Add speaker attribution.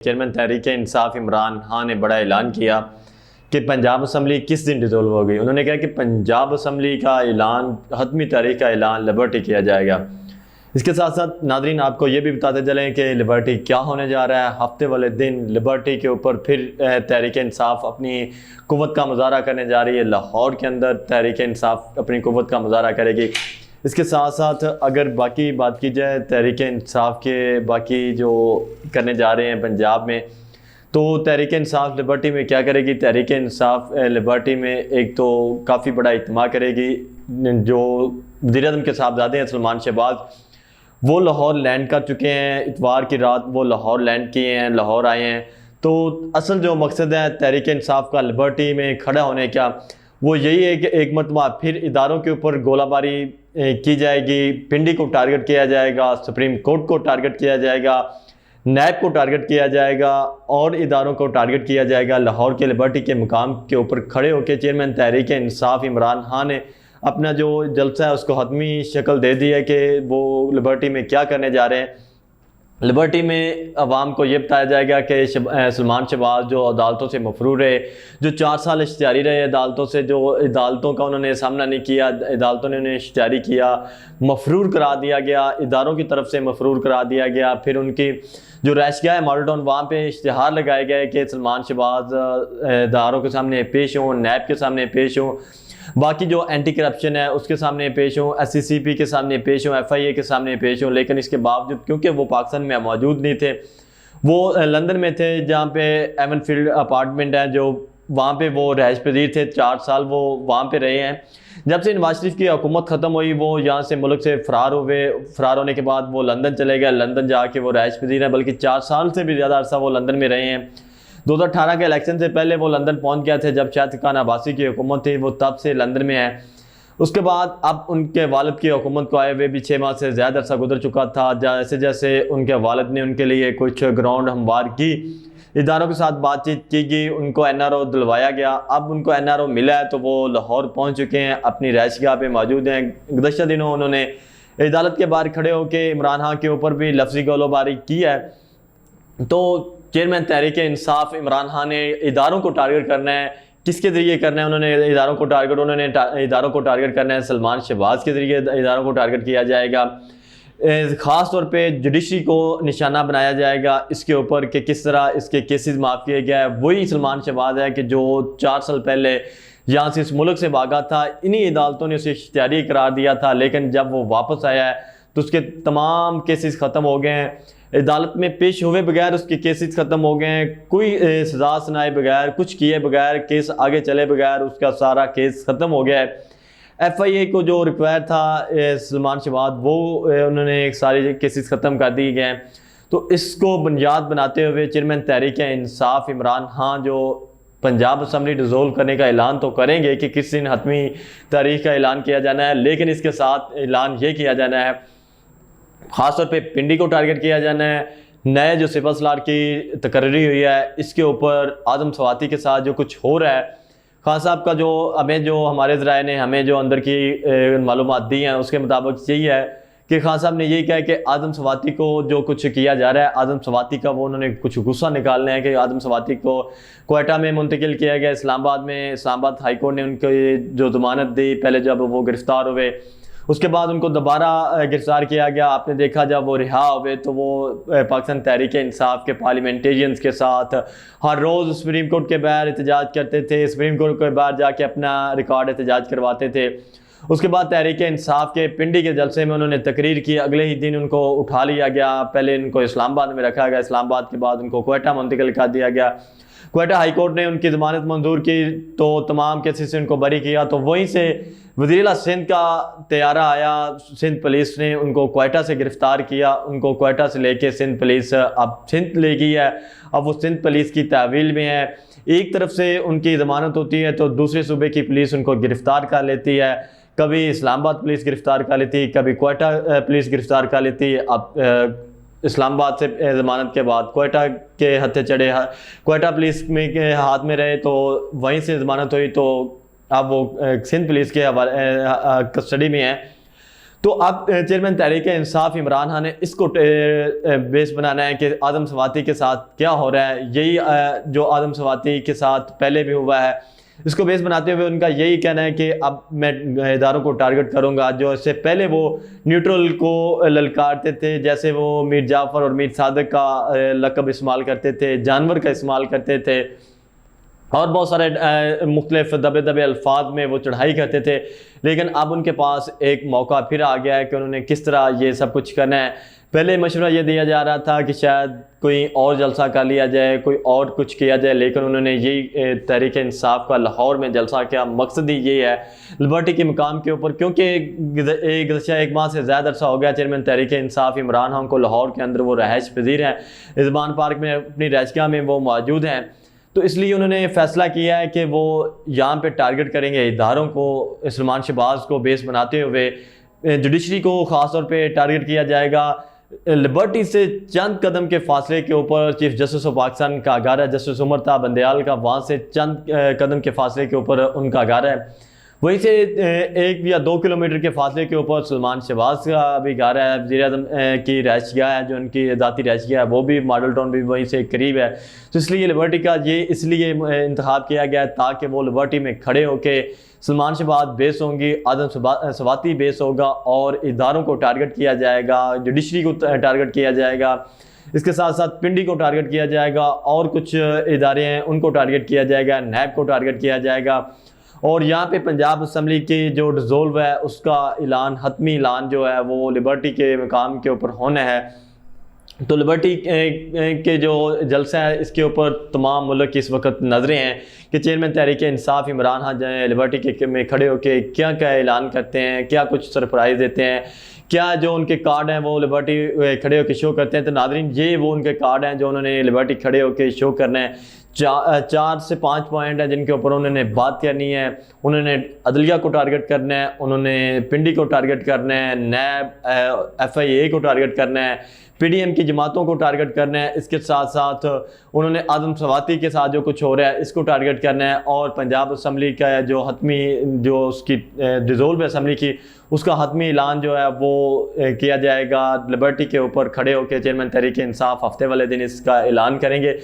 Speaker 1: Chairman Tehreek Insaf Imran Khan ने बड़ा ऐलान किया कि पंजाब असम्बली किस दिन डिसोल्व होगी। उन्होंने कहा कि पंजाब असम्बली का ऐलान, हतमी तारीख का ऐलान लिबर्टी किया जाएगा। इसके साथ साथ नादरीन आपको ये भी बताते चलें कि लिबर्टी क्या होने जा रहा है। हफ्ते वाले दिन लिबर्टी के ऊपर फिर तहरीक इंसाफ अपनी कुव्वत का मुजाहरा करने जा रही है। लाहौर के अंदर तहरीक इंसाफ अपनी कुव्वत का मुजाहरा करेगी। इसके साथ साथ अगर बाकी बात की जाए तहरीक इंसाफ के बाकी जो करने जा रहे हैं पंजाब में, तो तहरीक इंसाफ लिबर्टी में क्या करेगी। तहरीक इंसाफ लिबर्टी में एक तो काफ़ी बड़ा इज्तिमा करेगी। जो वज़ीर-ए-आज़म के साहबजादे हैं सलमान शहबाज, वो लाहौर लैंड कर चुके हैं। इतवार की रात वो लाहौर लैंड किए हैं, लाहौर आए हैं। तो असल जो मकसद है तहरीक इंसाफ का लिबर्टी में खड़ा होने का, वो यही है कि एक मरतबा फिर इदारों के ऊपर गोलाबारी की जाएगी। पिंडी को टारगेट किया जाएगा, सुप्रीम कोर्ट को टारगेट किया जाएगा, नैब को टारगेट किया जाएगा और इदारों को टारगेट किया जाएगा। लाहौर के लिबर्टी के मुकाम के ऊपर खड़े होकर चेयरमैन तहरीक इंसाफ इमरान खान ने अपना जो जलसा है उसको हतमी शक्ल दे दी है कि वो लिबर्टी में क्या करने जा रहे हैं। लिबर्टी में अवाम को ये बताया जाएगा कि सलमान शहबाज जो अदालतों से मफरूर रहे, जो 4 साल इश्तिहारी रहे अदालतों से, जो अदालतों का उन्होंने सामना नहीं किया, अदालतों ने उन्हें इश्तिहारी किया, मफरूर करा दिया गया, इदारों की तरफ से मफरूर करा दिया गया। फिर उनकी जो रैशगाह है मॉडल टाउन, वहाँ पे इश्तिहार लगाए गए कि सलमान शहबाज इदारों के सामने पेश हों, नैब के सामने पेश हों, बाकी जो एंटी करप्शन है उसके सामने पेश हों, SCCP के सामने पेश हों, FIA के सामने पेश हों। लेकिन इसके बावजूद क्योंकि वो पाकिस्तान में मौजूद नहीं थे, वो लंदन में थे जहाँ पे एवन फील्ड अपार्टमेंट है, जो वहाँ पे वो रहायश पजीर थे। 4 साल वो वहाँ पे रहे हैं। जब से नवाज शरीफ की हुकूमत ख़त्म हुई वो यहाँ से मुल्क से फ़रार हुए। फ़रार होने के बाद वो लंदन चले गए। लंदन जाके वो रहायश पजीर हैं, बल्कि 4 साल से भी ज़्यादा अरसा वो लंदन में रहे हैं। 2018 के इलेक्शन से पहले वो लंदन पहुंच गया थे, जब शाहिद खान अब्बासी की हुकूमत थी, वो तब से लंदन में है। उसके बाद अब उनके वालिद की हुकूमत को आए हुए भी 6 माह से ज़्यादा अरसा गुजर चुका था। जैसे जैसे उनके वालिद ने उनके लिए कुछ ग्राउंड हमवार की, इदारों के साथ बातचीत की गई, उनको NRO दिलवाया गया। अब उनको NRO मिला है तो वो लाहौर पहुँच चुके हैं, अपनी रहायशगाह पे मौजूद हैं। गुज़श्ता दिनों उन्होंने अदालत के बाहर खड़े होकर इमरान खान के ऊपर भी लफ्ज़ी गोलाबारी की है। तो चेयरमैन तहरीक इंसाफ इमरान खान ने इदारों को टारगेट करना है। किसके ज़रिए करना है उन्होंने इदारों को टारगेट करना है। सलमान शहबाज के ज़रिए इदारों को टारगेट किया जाएगा। ख़ास तौर पे जुडिशरी को निशाना बनाया जाएगा इसके ऊपर कि किस तरह इसके केसेस माफ़ किए गए। वही सलमान शहबाज है कि जो 4 साल पहले यहाँ से इस मुल्क से भागा था, इन्हीं अदालतों ने उसे इख्तियारी करार दिया था। लेकिन जब वो वापस आया है तो उसके तमाम केसेस ख़त्म हो गए हैं। अदालत में पेश हुए बगैर उसके केसेस ख़त्म हो गए हैं। कोई सज़ा सुनाए बगैर, कुछ किए बगैर, केस आगे चले बगैर उसका सारा केस ख़त्म हो गया है। FIA को जो रिक्वायर था सलमान शहबाज, वो उन्होंने सारे केसेस ख़त्म कर दिए गए हैं। तो इसको बुनियाद बनाते हुए चेयरमैन तहरीक इंसाफ इमरान खान जो पंजाब असम्बली डिसोल्व करने का ऐलान तो करेंगे कि किस दिन हतमी तारीख का ऐलान किया जाना है, लेकिन इसके साथ ऐलान ये किया जाना है ख़ासतौर पे पिंडी को टारगेट किया जाना है। नए जो सिपा सलार की तकर्री हुई है इसके ऊपर आज़म सवाती के साथ जो कुछ हो रहा है, खान साहब का जो हमें जो हमारे ज़राए ने हमें जो अंदर की मालूमात दी हैं उसके मुताबिक यही है कि खान साहब ने यही कहा कि आज़म सवाती को जो कुछ किया जा रहा है, आज़म सवाती का वो उन्होंने कुछ गुस्सा निकालना है कि आज़म सवाती को क्वेटा में मुंतकिल किया गया। इस्लामाबाद हाई कोर्ट ने उनकी जो ज़मानत दी, पहले जब वो गिरफ़्तार हुए उसके बाद उनको दोबारा गिरफ्तार किया गया। आपने देखा जब वो रिहा हुए तो वो पाकिस्तान तहरीक इंसाफ के पार्लियामेंटेरियंस के साथ हर रोज़ सुप्रीम कोर्ट के बाहर एहतजाज करते थे, सुप्रीम कोर्ट के बाहर जाके अपना रिकॉर्ड एहतजाज करवाते थे। उसके बाद तहरीक इंसाफ के पिंडी के जलसे में उन्होंने तकरीर की, अगले ही दिन उनको उठा लिया गया। पहले इनको इस्लामाबाद में रखा गया, इस्लामाबाद के बाद उनको क्वेटा मुंतकिल कर दिया गया। क्वेटा हाई कोर्ट ने उनकी ज़मानत मंजूर की तो तमाम केसेस से उनको बरी किया। तो वहीं से वज़ीर सिंध का तैयारा आया, सिंध पुलिस ने उनको क्वेटा से गिरफ़्तार किया। उनको क्वेटा से लेके सिंध पुलिस अब सिंध ले गई है। अब वो सिंध पुलिस की तहवील में है। एक तरफ से उनकी ज़मानत होती है तो दूसरे सूबे की पुलिस उनको गिरफ़्तार कर लेती है। कभी इस्लामाबाद पुलिस गिरफ़्तार कर लेती, कभी क्वेटा पुलिस गिरफ़्तार कर लेती। अब इस्लामाबाद से ज़मानत के बाद क्वेटा के हत्थे चढ़े, क्वेटा पुलिस में के हाथ में रहे तो वहीं से ज़मानत हुई, तो अब वो सिंध पुलिस के कस्टडी में है। तो अब चेयरमैन तहरीक इंसाफ इमरान खान ने इसको बेस बनाना है कि आदम सवाती के साथ क्या हो रहा है। यही जो आदम सवाती के साथ पहले भी हुआ है, इसको बेस बनाते हुए उनका यही कहना है कि अब मैं इदारों को टारगेट करूंगा जो इससे पहले वो न्यूट्रल को ललकारते थे, जैसे वो मीर जाफ़र और मीर सादक का लक़ब इस्तेमाल करते थे, जानवर का इस्तेमाल करते थे और बहुत सारे मुख्तलिफ दबे दबे अल्फाज में वो चढ़ाई करते थे। लेकिन अब उनके पास एक मौका फिर आ गया है कि उन्होंने किस तरह ये सब कुछ करना है। पहले मशवरा ये दिया जा रहा था कि शायद कोई और जलसा कर लिया जाए, कोई और कुछ किया जाए, लेकिन उन्होंने यही तहरीक इंसाफ का लाहौर में जलसा किया। मकसद ही ये है लिबर्टी के मकाम के ऊपर, क्योंकि गुज़श्ता एक माह से ज़्यादा अरसा हो गया चेयरमैन तहरीक इंसाफ इमरान खान को लाहौर के अंदर वो रहायश पजीर हैं, रिजवान पार्क में अपनी रहायशगाह में वो मौजूद हैं। तो इसलिए उन्होंने फ़ैसला किया है कि वो यहाँ पे टारगेट करेंगे इदारों को। सलमान शहबाज को बेस बनाते हुए जुडिशरी को ख़ास तौर पे टारगेट किया जाएगा। लिबर्टी से चंद कदम के फासले के ऊपर चीफ जस्टिस ऑफ पाकिस्तान का अगारा जस्टिस उमर ता बंदयाल का, वहाँ से चंद कदम के फासले के ऊपर उनका अगारा है। वहीं से 1 या 2 किलोमीटर के फासले के ऊपर सलमान शहबाज का भी अगारा है। वज़ीर-ए-आज़म की रहायशगाह है, जो उनकी ज़ाती रहायशगाह है, वो भी मॉडल टाउन भी वहीं से करीब है। तो इसलिए लिबर्टी का ये इसलिए इंतखाब किया गया है ताकि वो लिबर्टी में खड़े होकर सलमान शहबाज बेस होंगी, आदम सवाती बेस होगा और इदारों को टारगेट किया जाएगा, जुडिशरी को टारगेट किया जाएगा, इसके साथ साथ पिंडी को टारगेट किया जाएगा और कुछ इदारे हैं उनको टारगेट किया जाएगा, नैब को टारगेट किया जाएगा। और यहाँ पे पंजाब असम्बली की जो डिज़ोल्व है उसका ऐलान, हतमी ऐलान जो है वो लिबर्टी के मकाम के ऊपर होना है। तो लिबर्टी के जो जलसा है इसके ऊपर तमाम मुल्क की इस वक्त नज़रें हैं कि चेयरमैन तहरीक इंसाफ इमरान खान जो लिबर्टी के में खड़े होकर क्या क्या ऐलान करते हैं, क्या कुछ सरप्राइज़ देते हैं, क्या जो उनके कार्ड हैं वो लिबर्टी खड़े होकर शो करते हैं। तो नादरीन ये वो उनके कार्ड हैं जो उन्होंने लिबर्टी खड़े होकर शो करना है। 4 से 5 पॉइंट हैं जिनके ऊपर उन्होंने बात करनी है। उन्होंने अदलिया को टारगेट करना है, उन्होंने पिंडी को टारगेट करना है, नैब FIA को टारगेट करना है, PDM की जमातों को टारगेट करना है। इसके साथ साथ उन्होंने आदम सवाती के साथ जो कुछ हो रहा है इसको टारगेट करना है। और पंजाब असम्बली का जो हतमी जो उसकी डिज़ोल्व असम्बली की उसका हतमी ऐलान जो है वो किया जाएगा। लिबर्टी के ऊपर खड़े होकर चेयरमैन तहरीक इंसाफ हफ्ते वाले दिन इसका ऐलान करेंगे।